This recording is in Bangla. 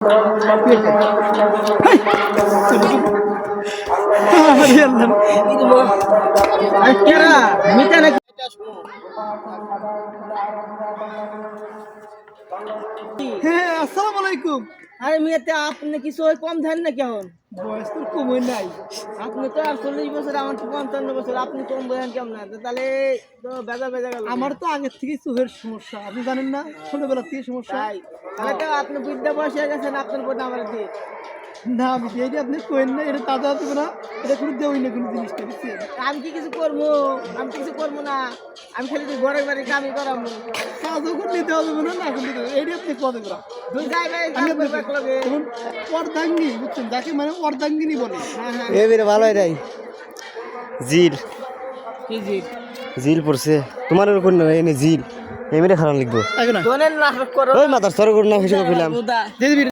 হ্যাঁ, আসসালামু আলাইকুম। আরে মেয়েতে আপনি কিছু ওই কম ধান না কেমন বয়স তো কমই নাই। আপনি তো আর 40 বছর আমার তো 55 বছর আপনি কম বোঝেন কেমন না তাহলে তো বেজা বেজা গেল আমার তো আগের থেকে চোখের সমস্যা, আপনি জানেন না? ছোটবেলা থেকে সমস্যা। তাই তাহলে তো আপনি বৃদ্ধা বয়স হয়ে গেছেন আপনার বোন আমার দিয়ে না, আমি এটা আপনি কইেন না, এটা তাজা হবে না, এটা কোনো দেওই না কোনো জিনিসটা, বুঝছেন? আমি কি কিছু করবো আমি কিছু করবো না আমি খালি তুই ঘরে বাড়ি কামই করাবো কাজও করে নিতে হবে না, না করে নিতে হবে, এইটা আপনি কত করা। দুই জায়গায় আমি কাম করবো একলগে। এখন অর্ধাঙ্গি, বুঝছেন, যাকে মানে অর্ধাঙ্গিনী বলে। হ্যাঁ হ্যাঁ এবারে ভালো এটাই জিল কি জি জিল পড়ছে তোমার কোন এনে জিল এমনি খারাপ লিখবো তাই না? দোনের নাটক করো ওই মাথার সর করুন না হিসেবে পেলাম বুদা দিয়ে দিবি।